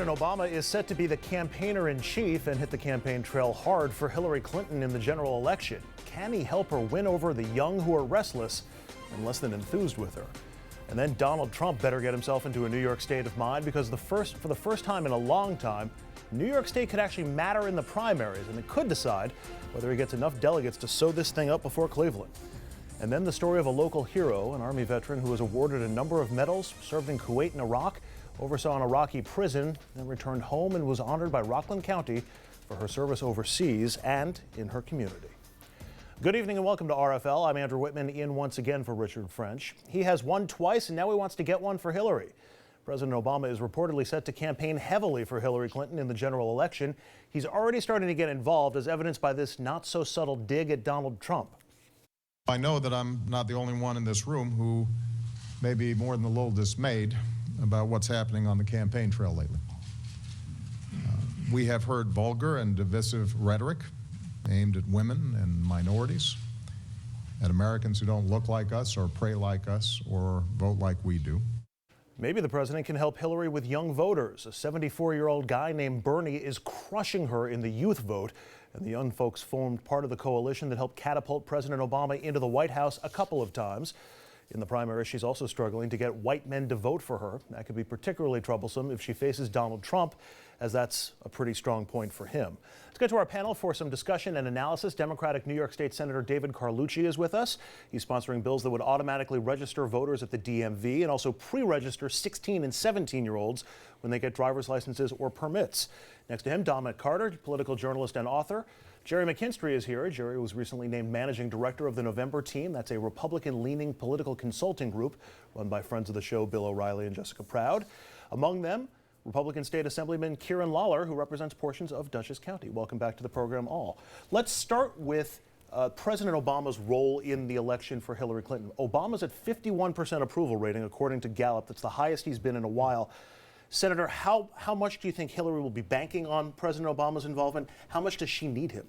President Obama is set to be the campaigner-in-chief and hit the campaign trail hard for Hillary Clinton in the general election. Can he help her win over the young who are restless and less than enthused with her? And then Donald Trump better get himself into a New York state of mind, because for the first time in a long time, New York State could actually matter in the primaries, and it could decide whether he gets enough delegates to sew this thing up before Cleveland. And then the story of a local hero, an Army veteran who was awarded a number of medals, served in Kuwait and Iraq, oversaw an Iraqi prison, then returned home and was honored by Rockland County for her service overseas and in her community. Good evening and welcome to RFL. I'm Andrew Whitman, in once again for Richard French. He has won twice and now he wants to get one for Hillary. President Obama is reportedly set to campaign heavily for Hillary Clinton in the general election. He's already starting to get involved, as evidenced by this not-so-subtle dig at Donald Trump. I know that I'm not the only one in this room who may be more than a little dismayed about what's happening on the campaign trail lately. We have heard vulgar and divisive rhetoric aimed at women and minorities, at Americans who don't look like us or pray like us or vote like we do. Maybe the president can help Hillary with young voters. A 74-year-old guy named Bernie is crushing her in the youth vote, and the young folks formed part of the coalition that helped catapult President Obama into the White House a couple of times. In the primary, she's also struggling to get white men to vote for her. That could be particularly troublesome if she faces Donald Trump, as that's a pretty strong point for him. Let's get to our panel for some discussion and analysis. Democratic New York State Senator David Carlucci is with us. He's sponsoring bills that would automatically register voters at the DMV and also pre-register 16 and 17-year-olds when they get driver's licenses or permits. Next to him, Dominic Carter, political journalist and author. Jerry McKinstry is here. Jerry was recently named managing director of the November Team. That's a Republican-leaning political consulting group run by friends of the show, Bill O'Reilly and Jessica Proud. Among them, Republican State Assemblyman Kieran Lawler, who represents portions of Dutchess County. Welcome back to the program, all. Let's start with President Obama's role in the election for Hillary Clinton. Obama's at 51% approval rating, according to Gallup. That's the highest he's been in a while. Senator, how much do you think Hillary will be banking on President Obama's involvement? How much does she need him?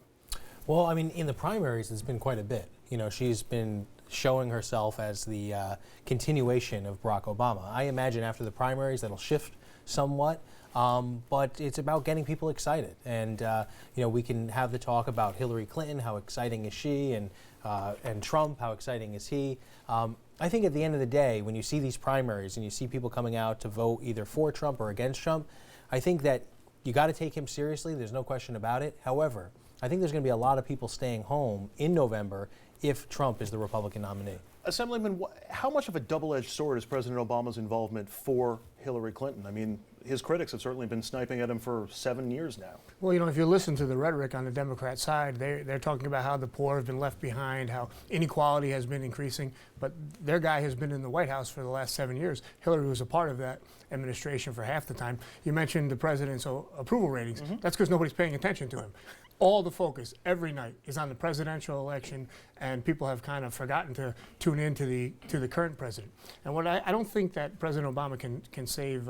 Well, I mean, in the primaries, it's been quite a bit. You know, she's been showing herself as the continuation of Barack Obama. I imagine after the primaries, that'll shift somewhat, but it's about getting people excited. And, you know, we can have the talk about Hillary Clinton, how exciting is she, and Trump, how exciting is he. I think at the end of the day, when you see these primaries and you see people coming out to vote either for Trump or against Trump, I think that you got to take him seriously. There's no question about it. However, I think there's going to be a lot of people staying home in November if Trump is the Republican nominee. Assemblyman, how much of a double-edged sword is President Obama's involvement for Hillary Clinton? I mean, his critics have certainly been sniping at him for 7 years now. Well, you know, if you listen to the rhetoric on the Democrat side, they're talking about how the poor have been left behind, how inequality has been increasing, but their guy has been in the White House for the last 7 years. Hillary was a part of that administration for half the time. You mentioned the president's approval ratings. That's because nobody's paying attention to him. All the focus every night is on the presidential election, and people have kind of forgotten to tune in to the current president. And what I don't think that President Obama can save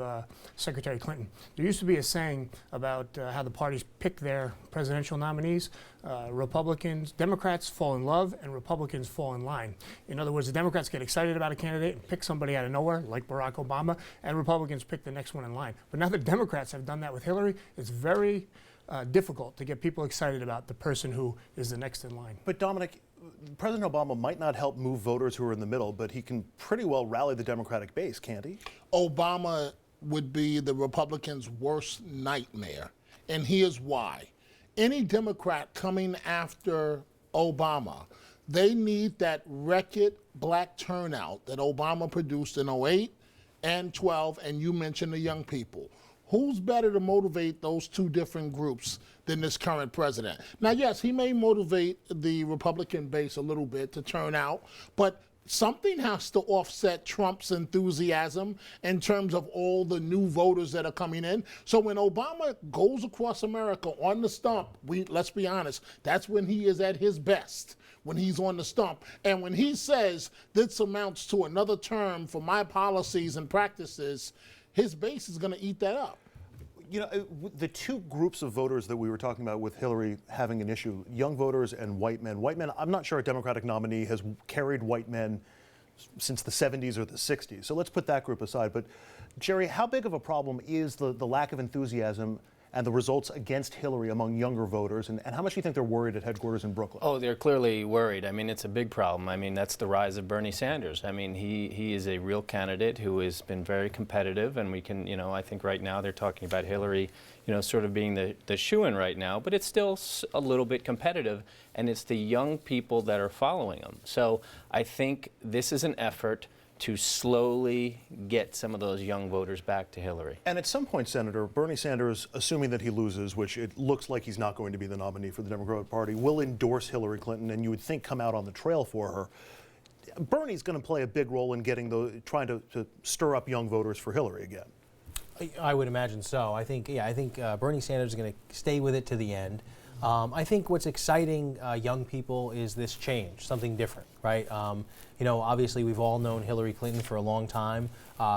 Secretary Clinton. There used to be a saying about how the parties pick their presidential nominees. Democrats fall in love and Republicans fall in line. In other words, the Democrats get excited about a candidate and pick somebody out of nowhere, like Barack Obama, and Republicans pick the next one in line. But now the Democrats have done that with Hillary, it's very difficult to get people excited about the person who is the next in line. But Dominic, President Obama might not help move voters who are in the middle, but he can pretty well rally the Democratic base, can't he? Obama would be the Republicans' worst nightmare, and here's why. Any Democrat coming after Obama, they need that record black turnout that Obama produced in 08 and 12, and you mentioned the young people. Who's better to motivate those two different groups than this current president? Now, yes, he may motivate the Republican base a little bit to turn out, but something has to offset Trump's enthusiasm in terms of all the new voters that are coming in. So when Obama goes across America on the stump, let's be honest, that's when he is at his best, when he's on the stump. And when he says this amounts to another term for my policies and practices, his base is going to eat that up. You know, the two groups of voters that we were talking about with Hillary having an issue, young voters and white men. White men, I'm not sure a Democratic nominee has carried white men since the 70s or the 60s. So let's put that group aside. But Jerry, how big of a problem is the lack of enthusiasm and the results against Hillary among younger voters, and how much do you think they're worried at headquarters in Brooklyn? Oh, they're clearly worried. I mean, it's a big problem. I mean, that's the rise of Bernie Sanders. I mean, he is a real candidate who has been very competitive, and we can, I think right now they're talking about Hillary, sort of being the shoo-in right now, but it's still a little bit competitive, and it's the young people that are following him. So I think this is an effort to slowly get some of those young voters back to Hillary. And at some point, Senator, Bernie Sanders, assuming that he loses, which it looks like he's not going to be the nominee for the Democratic Party, will endorse Hillary Clinton, and you would think come out on the trail for her. Bernie's going to play a big role in trying to stir up young voters for Hillary again. I would imagine so. I think Bernie Sanders is going to stay with it to the end. I think what's exciting young people is this change, something different, right? Obviously we've all known Hillary Clinton for a long time,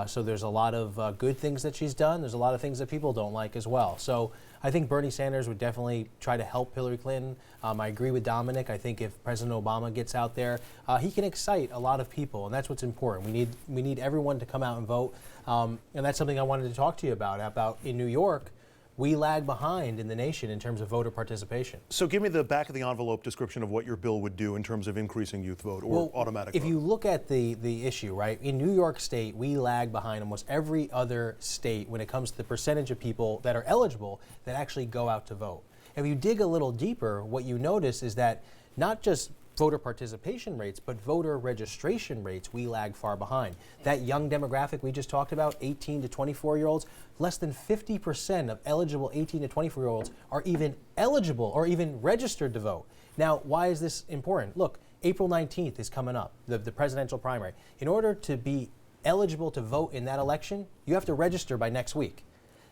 so there's a lot of good things that she's done. There's a lot of things that people don't like as well. So I think Bernie Sanders would definitely try to help Hillary Clinton. I agree with Dominic. I think if President Obama gets out there, he can excite a lot of people, and that's what's important. We need everyone to come out and vote, and that's something I wanted to talk to you about in New York. We lag behind in the nation in terms of voter participation. So give me the back of the envelope description of what your bill would do in terms of increasing youth vote or automatic vote. If you look at the issue, right, in New York State, we lag behind almost every other state when it comes to the percentage of people that are eligible that actually go out to vote. If you dig a little deeper, what you notice is that not just voter participation rates, but voter registration rates, we lag far behind. That young demographic we just talked about, 18 to 24-year-olds, less than 50% of eligible 18 to 24-year-olds are even eligible or even registered to vote. Now, why is this important? Look, April 19th is coming up, the presidential primary. In order to be eligible to vote in that election, you have to register by next week.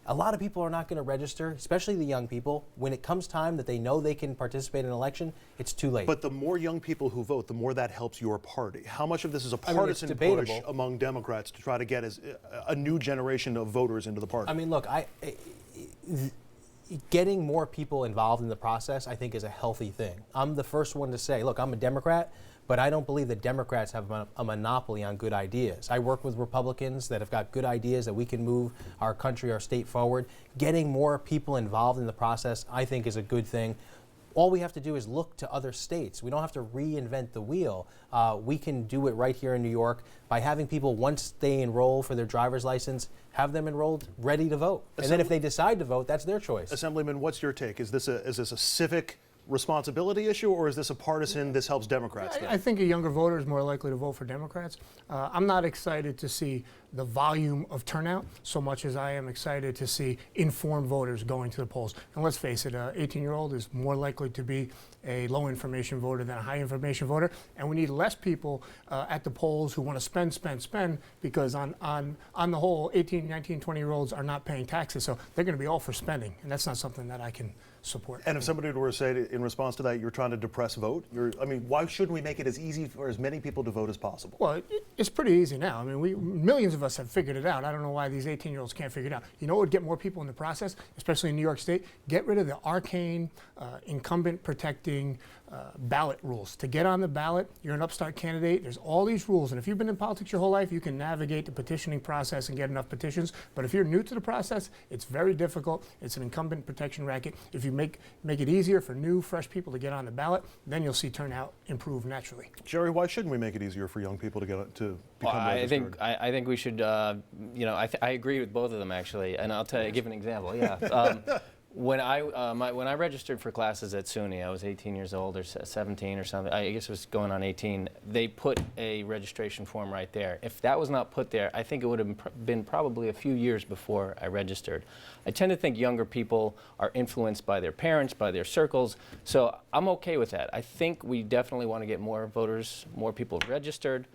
A lot of people are not going to register, especially the young people. When it comes time that they know they can participate in an election, it's too late. But the more young people who vote, the more that helps your party. How much of this is a partisan push among Democrats to try to get a new generation of voters into the party? I mean, look, getting more people involved in the process, I think, is a healthy thing. I'm the first one to say, look, I'm a Democrat, but I don't believe that Democrats have a monopoly on good ideas. I work with Republicans that have got good ideas that we can move our country, our state forward. Getting more people involved in the process, I think, is a good thing. All we have to do is look to other states. We don't have to reinvent the wheel. We can do it right here in New York by having people, once they enroll for their driver's license, have them enrolled, ready to vote. And then if they decide to vote, that's their choice. Assemblyman, what's your take? Is this a civic responsibility issue, or is this a partisan, this helps Democrats? I think a younger voter is more likely to vote for Democrats. I'm not excited to see the volume of turnout so much as I am excited to see informed voters going to the polls. And let's face it, an 18-year-old is more likely to be a low information voter than a high information voter, and we need less people at the polls who want to spend, because on the whole, 18, 19, 20-year-olds are not paying taxes, so they're going to be all for spending, and that's not something that I can support. And if somebody were to say in response to that, you're trying to depress vote, why shouldn't we make it as easy for as many people to vote as possible? Well, it's pretty easy now. I mean, millions of us have figured it out. I don't know why these 18-year-olds can't figure it out. You know what would get more people in the process, especially in New York State? Get rid of the arcane, incumbent protecting ballot rules. To get on the ballot, you're an upstart candidate. There's all these rules, and if you've been in politics your whole life, you can navigate the petitioning process and get enough petitions. But if you're new to the process, it's very difficult. It's an incumbent protection racket. If you make it easier for new, fresh people to get on the ballot, then you'll see turnout improve naturally. Jerry, why shouldn't we make it easier for young people to become registered? I think we should. I agree with both of them actually, and I'll give an example. Yeah. When I registered for classes at SUNY, I was 18 years old or 17 or something. I guess it was going on 18. They put a registration form right there. If that was not put there, I think it would have been probably a few years before I registered. I tend to think younger people are influenced by their parents, by their circles, so I'm okay with that. I think we definitely want to get more voters, more people registered.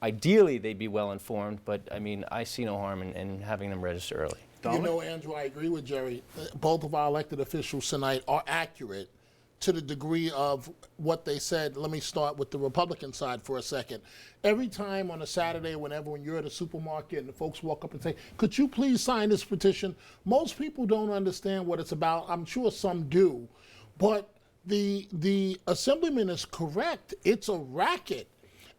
Ideally, they'd be well informed, but I mean, I see no harm in having them register early. You know, Andrew, I agree with Jerry. Both of our elected officials tonight are accurate to the degree of what they said. Let me start with the Republican side for a second. Every time on a Saturday, when you're at a supermarket and the folks walk up and say, could you please sign this petition? Most people don't understand what it's about. I'm sure some do. But the Assemblyman is correct. It's a racket.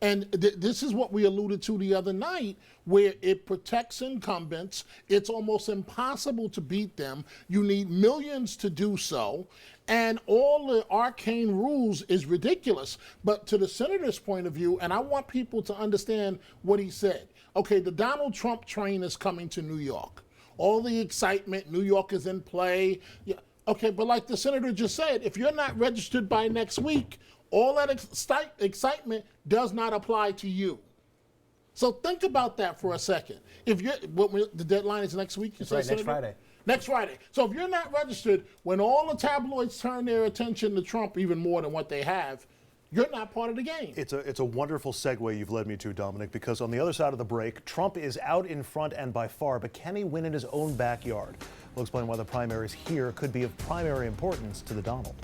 And this is what we alluded to the other night, where it protects incumbents. It's almost impossible to beat them. You need millions to do so. And all the arcane rules is ridiculous. But to the senator's point of view, and I want people to understand what he said. Okay, the Donald Trump train is coming to New York. All the excitement, New York is in play. Yeah. Okay, but like the senator just said, if you're not registered by next week, all that excitement does not apply to you. So think about that for a second. If you're, the deadline is next week, you said, Right, next Senator? Friday. Next Friday. So if you're not registered, when all the tabloids turn their attention to Trump even more than what they have, you're not part of the game. It's a wonderful segue you've led me to, Dominic, because on the other side of the break, Trump is out in front and by far, but can he win in his own backyard? We'll explain why the primaries here could be of primary importance to the Donald.